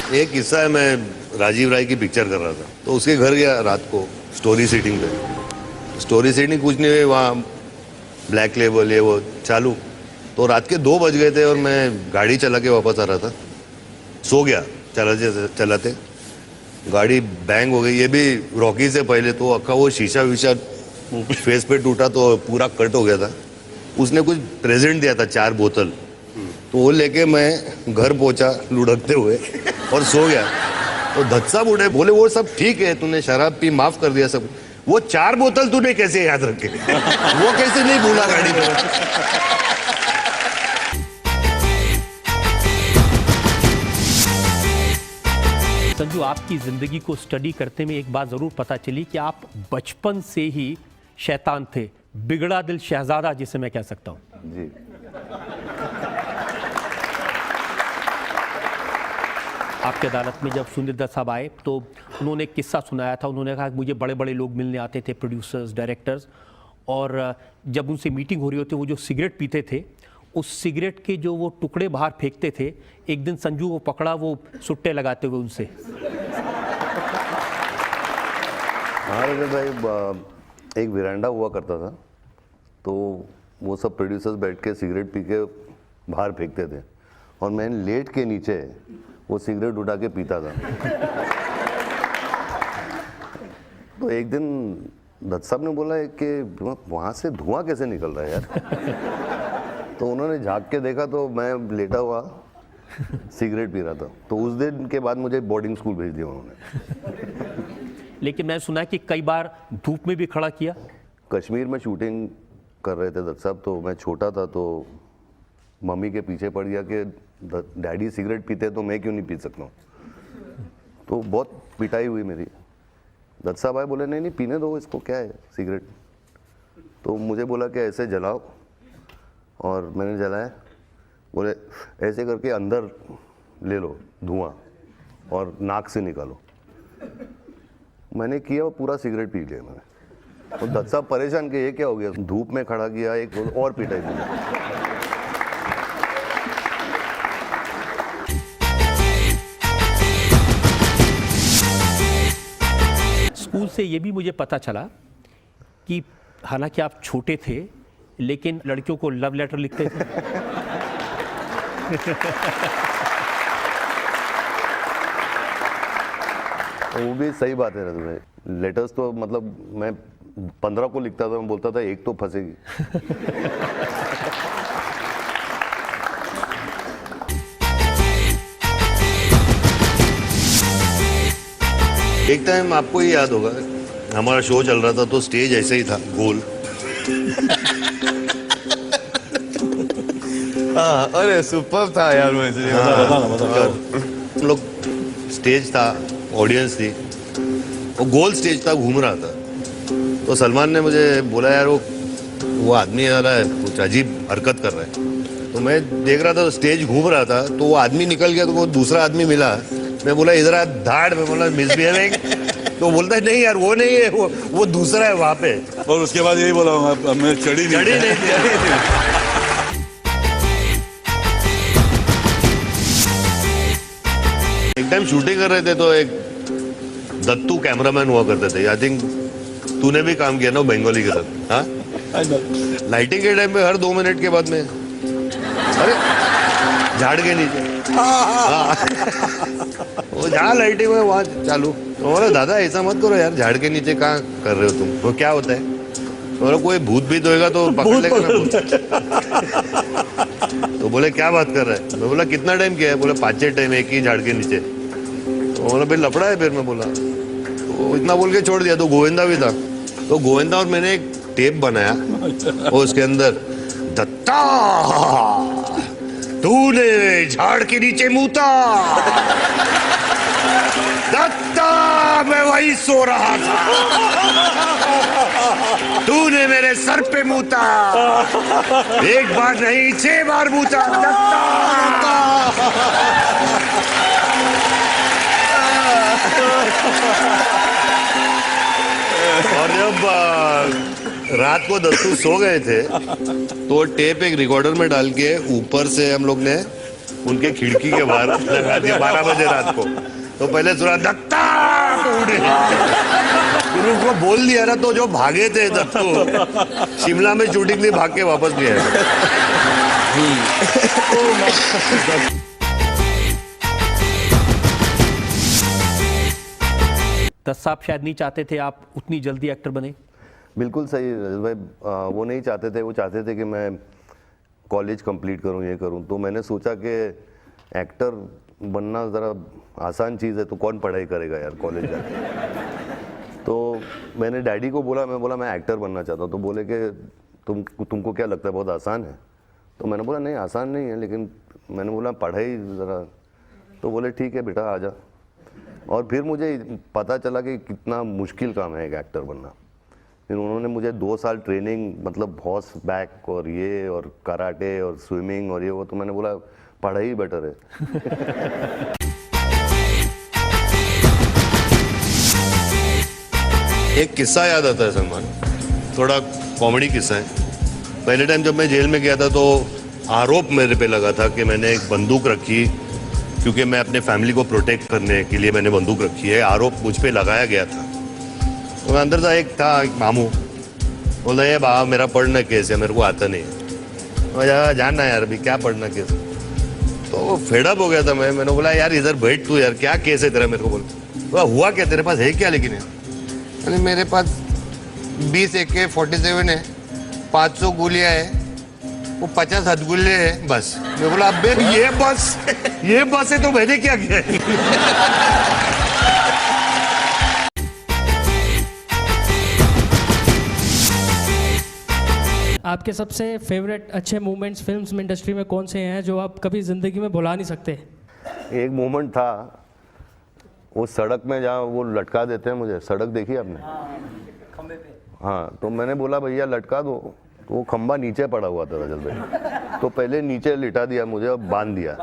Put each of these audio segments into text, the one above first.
एक किस्सा है, मैं राजीव राय की पिक्चर कर रहा था तो उसके घर गया रात को स्टोरी सीटिंग पे। स्टोरी सीटिंग कुछ नहीं हुई, वहाँ ब्लैक लेबल ये वो चालू। तो रात के 2 बज गए थे और मैं गाड़ी चला के वापस आ रहा था, सो गया चलाते चलाते, गाड़ी बैंग हो गई। ये भी रॉकी से पहले, तो अक्का वो शीशा वीशा फेस पे टूटा तो पूरा कट हो गया था। उसने कुछ प्रेजेंट दिया था 4 बोतल, तो वो लेके मैं घर पहुंचा लुढ़कते हुए और सो गया। तो दत्त साहब उठे, बोले वो सब ठीक है, तूने शराब पी, माफ कर दिया सब, वो 4 बोतल तूने कैसे याद रखे? वो कैसे नहीं भूला गाड़ी में? संजू, आपकी जिंदगी को स्टडी करते में एक बात जरूर पता चली कि आप बचपन से ही शैतान थे, बिगड़ा दिल शहजादा जिसे मैं कह सकता हूं जी। आपकी अदालत में जब सुनील दत्त साहब आए तो उन्होंने एक किस्सा सुनाया था। उन्होंने कहा कि मुझे बड़े बड़े लोग मिलने आते थे, प्रोड्यूसर्स, डायरेक्टर्स, और जब उनसे मीटिंग हो रही होती वो जो सिगरेट पीते थे, उस सिगरेट के जो वो टुकड़े बाहर फेंकते थे। एक दिन संजू को पकड़ा वो सुट्टे लगाते हुए उनसे। हाँ रजत भाई, एक विरांडा हुआ करता था, तो वो सब प्रोड्यूसर्स बैठ के सिगरेट पी के बाहर फेंकते थे और मैं लेट के नीचे वो सिगरेट उठा के पीता था। तो एक दिन दत्त साहब ने बोला कि वहाँ से धुआं कैसे निकल रहा है यार? तो उन्होंने झाँक के देखा तो मैं लेटा हुआ सिगरेट पी रहा था। तो उस दिन के बाद मुझे बोर्डिंग स्कूल भेज दिया उन्होंने। लेकिन मैं सुना कि कई बार धूप में भी खड़ा किया। कश्मीर में शूटिंग कर रहे थे दत्त साहब, तो मैं छोटा था, तो मम्मी के पीछे पड़ गया कि डैडी सिगरेट पीते तो मैं क्यों नहीं पी सकता हूँ। तो बहुत पिटाई हुई मेरी। दत्त साहब आए, बोले नहीं नहीं पीने दो इसको, क्या है सिगरेट। तो मुझे बोला कि ऐसे जलाओ, और मैंने जलाया। बोले ऐसे करके अंदर ले लो धुआं और नाक से निकालो। मैंने किया और पूरा सिगरेट पी लिया मैंने। तो दत्त साहब परेशान कि ये क्या हो गया, धूप में खड़ा किया, एक और पिटाई दी। स्कूल से ये भी मुझे पता चला कि हालांकि आप छोटे थे लेकिन लड़कियों को लव लेटर लिखते थे। वो भी सही बात है रजत भाई। लेटर्स तो मतलब मैं 15 को लिखता था, मैं बोलता था एक तो फंसेगी। एक टाइम आपको ही याद होगा, हमारा शो चल रहा था तो स्टेज ऐसे ही था, गोल। हाँ, अरे सुपर था यार। मुझे हम लोग स्टेज था, ऑडियंस थी, वो गोल स्टेज था, घूम रहा था। तो सलमान ने मुझे बोला यार वो आदमी आ रहा है, कुछ अजीब हरकत कर रहा है। तो मैं देख रहा था स्टेज घूम रहा था, तो वो आदमी निकल गया, तो वो दूसरा आदमी मिला। मैं बोला इधर आ, धाड़ में बोला मिसबिहेविंग। तो बोलता है नहीं यार वो नहीं है, वो दूसरा है वहां पे। और उसके बाद यही बोला मैं चढ़ी नहीं एक टाइम शूटिंग कर रहे थे तो एक दत्तू कैमरामैन हुआ करते थे। आई थिंक तूने भी काम किया ना बंगाली के साथ। हाँ, लाइटिंग के टाइम पे हर 2 मिनट के बाद में, अरे झाड़ के नीचे, वो जहाँ लाइटिंग है वहाँ चालू। तो बोला दादा ऐसा मत करो यार, झाड़ के नीचे कहाँ कर रहे हो तुम, वो क्या होता है? बोला कोई भूत भीत होएगा तो पकड़ लेगा ना भूत। तो बोले क्या बात कर रहा है? मैं बोला कितना टाइम किया है? बोले 5-6 टाइम एक ही झाड़ के नीचे। तो बोला भाई लफड़ा है फिर। मैं बोला तो इतना बोल के छोड़ दिया। तो गोविंदा भी था, तो गोविंदा और मैंने एक टेप बनाया और उसके अंदर दत्ता तूने झाड़ के नीचे मूता, दत्ता मैं वही सो रहा था, तूने मेरे सर पे मूता, एक बार नहीं 6 बार मूता, दत्ता। और जब रात को दत्तू सो गए थे तो टेप एक रिकॉर्डर में डाल के ऊपर से हम लोग ने उनके खिड़की के बाहर लगा दिया 12 बजे रात को। तो पहले सुना दत्ता तो उड़े, फिर उनको बोल दिया ना, तो जो भागे थे तब तो शिमला में शूटिंग थी, भाग के वापस नहीं आए। दस आप शायद नहीं चाहते थे आप उतनी जल्दी एक्टर बने। बिल्कुल सही रजत भाई, वो नहीं चाहते थे, वो चाहते थे कि मैं कॉलेज कंप्लीट करूं, ये करूं। तो मैंने सोचा कि एक्टर बनना ज़रा आसान चीज़ है, तो कौन पढ़ाई करेगा यार कॉलेज जाके। तो मैंने डैडी को बोला, मैं एक्टर बनना चाहता हूँ। तो बोले कि तुमको क्या लगता है बहुत आसान है? तो मैंने बोला नहीं आसान नहीं है, लेकिन मैंने बोला पढ़ाई ज़रा। तो बोले ठीक है बेटा आ जा। और फिर मुझे पता चला कि कितना मुश्किल काम है एक एक्टर बनना। फिर उन्होंने मुझे 2 साल ट्रेनिंग, मतलब हॉर्स बैक और ये और कराटे और स्विमिंग और ये वो। तो मैंने बोला पढ़ाई बेटर है। एक किस्सा याद आता है सलमान, थोड़ा कॉमेडी किस्सा है। पहले टाइम जब मैं जेल में गया था तो आरोप मेरे पे लगा था कि मैंने एक बंदूक रखी, क्योंकि मैं अपने फैमिली को प्रोटेक्ट करने के लिए मैंने बंदूक रखी है। आरोप मुझ पे लगाया गया था। तो अंदर था एक मामू, बोला ये बाबा मेरा पढ़ना केस है, मेरे को आता नहीं है। मुझे जानना यार अभी क्या पढ़ना केस। तो फेडअप हो गया था मैंने बोला यार इधर बैठ तू यार, क्या केस है तेरा, मेरे को बोला हुआ क्या, तेरे पास है क्या? लेकिन यार मेरे पास 20 AK-47 है, 500 गोलियां है, वो 50 हथगुल्ले है बस। मैं बोला अबे ये बस है तो मैंने क्या किया है? आपके सबसे फेवरेट अच्छे मोमेंट्स फिल्म इंडस्ट्री में कौन से हैं जो आप कभी ज़िंदगी में भुला नहीं सकते? एक मोमेंट था वो सड़क में, जहाँ वो लटका देते हैं मुझे। सड़क देखी आपने? हाँ, तो मैंने बोला भैया लटका दो, तो वो खंबा नीचे पड़ा हुआ था रजत भाई। तो पहले नीचे लिटा दिया मुझे और बांध दिया,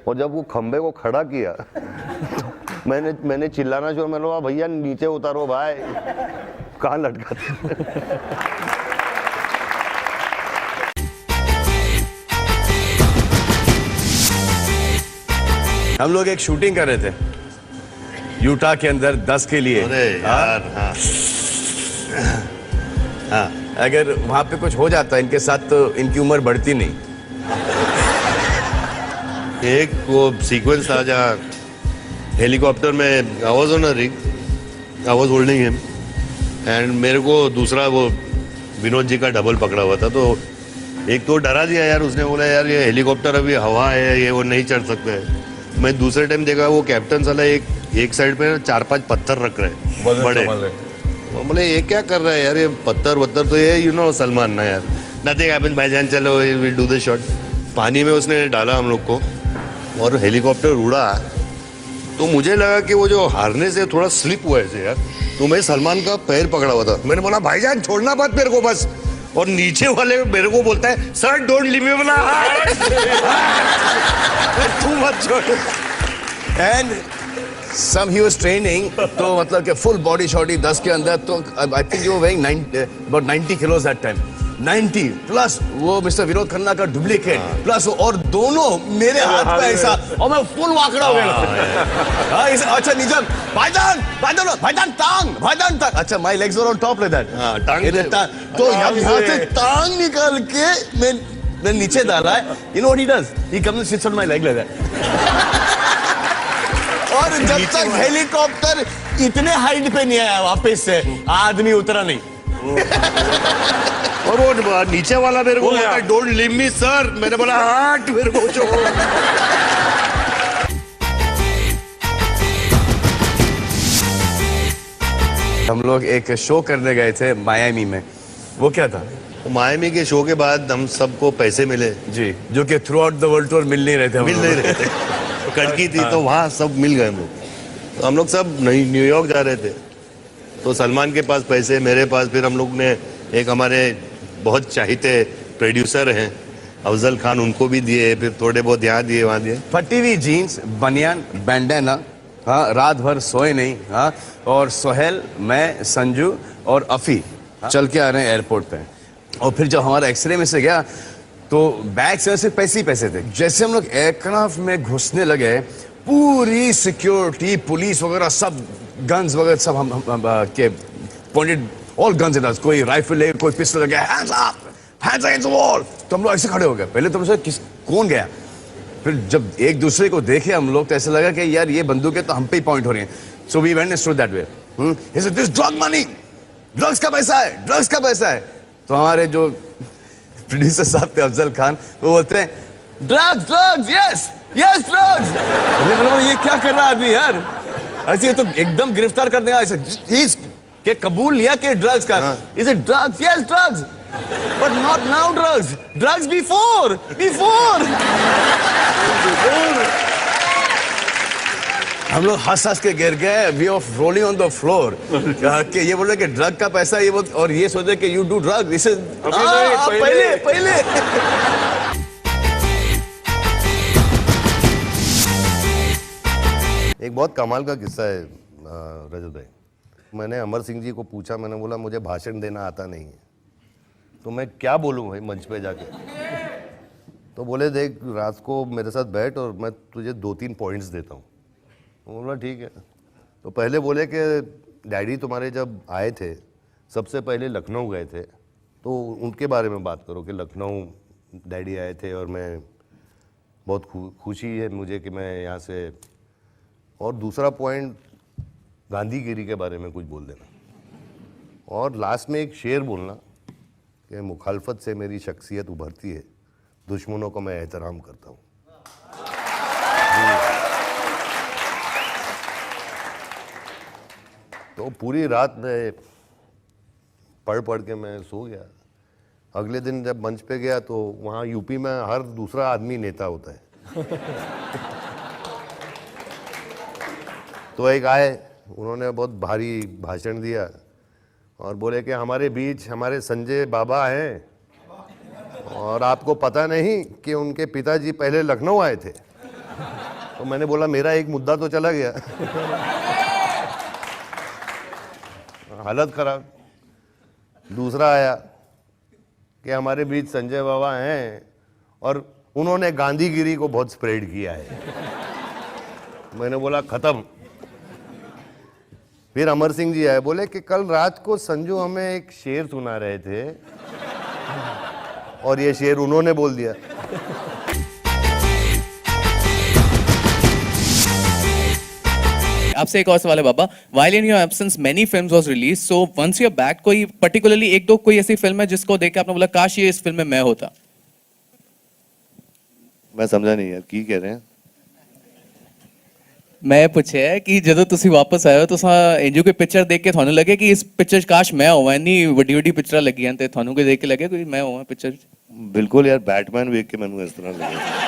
और जब वो खंबे को खड़ा किया तो मैंने चिल्लाना शुरू, मैंने बोला भैया नीचे उतारो भाई, कहाँ लटका। हम लोग एक शूटिंग कर रहे थे यूटा के अंदर 10 के लिए। अरे यार हाँ। हाँ, अगर वहां पे कुछ हो जाता इनके साथ तो इनकी उम्र बढ़ती नहीं। एक वो सीक्वेंस था जहाँ हेलीकॉप्टर में I was on a rig, I was holding him, and मेरे को दूसरा वो विनोद जी का डबल पकड़ा हुआ था। तो एक तो डरा दिया यार, उसने बोला यार ये हेलीकॉप्टर अभी हवा है, ये वो नहीं चढ़ सकते है। मैं दूसरे टाइम देखा वो कैप्टन साला एक साइड पे 4-5 पत्थर रख रहे हैं बड़े। बोले ये क्या कर रहा है यार, ये पत्थर वत्थर तो ये सलमान ना यार, नथिंग हैपेंस भाईजान, चलो विल डू द शॉट। पानी में उसने डाला हम लोग को और हेलीकॉप्टर उड़ा। तो मुझे लगा कि वो जो हारने से थोड़ा स्लिप हुआ है यार, तो मैं सलमान का पैर पकड़ा हुआ था। मैंने बोला भाईजान छोड़ना मत मेरे को बस, और नीचे वाले मेरे को बोलता है सर डोंट लीव मी, बोला तू मत छोड़। And some he was training, तो मतलब कि फुल बॉडी शॉटी 10 के अंदर। तो I think you weighing about 90 किलोस that time, 90 plus वो मिस्टर विनोद खन्ना का डुप्लीकेट प्लस, और दोनों मेरे हाथ पे ऐसा, और मैं फुल वाकड़ा हो गया। अच्छा निजम भाईजान टांग, अच्छा my legs were on top like that, तो यहाँ से टांग निकाल के मैं नीचे डाला है। You know what he does, he comes and sits on my leg like that. और जब तक हेलीकॉप्टर इतने हाइट पे नहीं आया वापस से, आदमी उतरा नहीं। और वो नीचे वाला मेरे को बोलता है डोंट लीव मी सर, मैंने बोला हट मेरे को छोड़ो। हम लोग एक शो करने गए थे मायामी में, वो क्या था? मायामी के शो के बाद हम सबको पैसे मिले जी, जो कि throughout the world tour मिल नहीं रहे थे। कड़की थी तो वहाँ सब मिल गए हम लोग। तो हम लोग सब न्यूयॉर्क जा रहे थे, तो सलमान के पास पैसे, मेरे पास। फिर हम लोग ने एक हमारे बहुत चाहते प्रोड्यूसर हैं अफजल खान, उनको भी दिए, फिर थोड़े बहुत यहाँ दिए वहाँ दिए। फटी हुई जीन्स, बनियान, बैंडेना, हाँ, रात भर सोए नहीं, हाँ, और सोहेल, मैं, संजू और अफी चल के आ रहे हैं एयरपोर्ट पे। और फिर जब हमारा एक्सरे में से गया तो बैग से सिर्फ पैसे ही पैसे थे। जैसे हम लोग एयरक्राफ्ट में घुसने लगे, पूरी सिक्योरिटी, पुलिस वगैरह सब, गन्स वगैरह सब हम के पॉइंटेड, ऑल गन्स इन अस, कोई राइफल ले, कोई पिस्टल लगे, hands up against the wall. तो हम लोग ऐसे खड़े हो गए। पहले तो हम सोचे कौन गया, फिर जब एक दूसरे को देखे हम लोग तो ऐसा लगा कि यार ये बंदूकें तो हम पे ही पॉइंट हो रही हैं। So we went through that way. He said this drug money, drugs का पैसा है, ड्रग्स का पैसा है। तो हमारे जो प्रोड्यूसर साहब थे अफजल खान, वो बोलते हैं drugs drugs, yes yes drugs. ये क्या कर रहा है अभी यार, ऐसे तो एकदम गिरफ्तार कर देगा ऐसे। के कबूल लिया कि ड्रग्स का, is it drugs, yes drugs, but not now drugs, drugs before before. हम लोग हंस हंस के गिर गए, we off rolling on the floor. कि ये बोल रहे कि ड्रग का पैसा, ये बोल, और ये सोचे कि you do drug, this is पहले पहले। एक बहुत कमाल का किस्सा है रजत भाई। मैंने अमर सिंह जी को पूछा, मैंने बोला मुझे भाषण देना आता नहीं है, तो मैं क्या बोलूं भाई मंच पे जाके। तो बोले देख रात को मेरे साथ बैठ और मैं तुझे 2-3 पॉइंट्स देता हूँ। बोला ठीक है। तो पहले बोले कि डैडी तुम्हारे जब आए थे सबसे पहले लखनऊ गए थे, तो उनके बारे में बात करो कि लखनऊ डैडी आए थे और मैं बहुत खुशी है मुझे कि मैं यहाँ से। और दूसरा पॉइंट गांधीगिरी के बारे में कुछ बोल देना, और लास्ट में एक शेर बोलना कि मुखालफत से मेरी शख्सियत उभरती है, दुश्मनों को मैं एहतराम करता हूँ। तो पूरी रात में पढ़ के मैं सो गया। अगले दिन जब मंच पे गया तो वहाँ यूपी में हर दूसरा आदमी नेता होता है। तो एक आए, उन्होंने बहुत भारी भाषण दिया और बोले कि हमारे बीच हमारे संजय बाबा हैं और आपको पता नहीं कि उनके पिताजी पहले लखनऊ आए थे। तो मैंने बोला मेरा एक मुद्दा तो चला गया। हालत खराब। दूसरा आया कि हमारे बीच संजय बाबा हैं और उन्होंने गांधीगिरी को बहुत स्प्रेड किया है। मैंने बोला खत्म। फिर अमर सिंह जी आए, बोले कि कल रात को संजू हमें एक शेर सुना रहे थे और ये शेर उन्होंने बोल दिया। आपसे एक और सवाल है बाबा, while in your absence many films was released, so once you're back कोई particularly एक दो कोई ऐसी फिल्म है जिसको देख के आपने बोला काश ये इस फिल्म में मैं होता? मैं समझा नहीं यार की कह रहे हैं। मैं पूछे कि ਜਦੋਂ ਤੁਸੀਂ ਵਾਪਸ ਆਏ ਹੋ ਤੁਸੀਂ ਇੰਜੂ ਕੋਈ ਪਿਕਚਰ ਦੇਖ ਕੇ ਤੁਹਾਨੂੰ ਲੱਗੇ ਕਿ ਇਸ ਪਿਕਚਰ 'ਚ ਕਾਸ਼ ਮੈਂ ਹੋਵਾਂ, ਇੰਨੀ ਵੱਡੀ ਵੱਡੀ ਪਿਕਚਰਾਂ ਲੱਗੀਆਂ ਤੇ ਤੁਹਾਨੂੰ ਕੋਈ ਦੇਖ ਕੇ ਲੱਗੇ ਕੋਈ ਮੈਂ ਹੋਵਾਂ ਪਿਕਚਰ 'ਚ? ਬਿਲਕੁਲ ਯਾਰ, ਬੈਟਮੈਨ ਵੇਖ ਕੇ ਮੈਨੂੰ ਇਸ ਤਰ੍ਹਾਂ ਲੱਗਿਆ।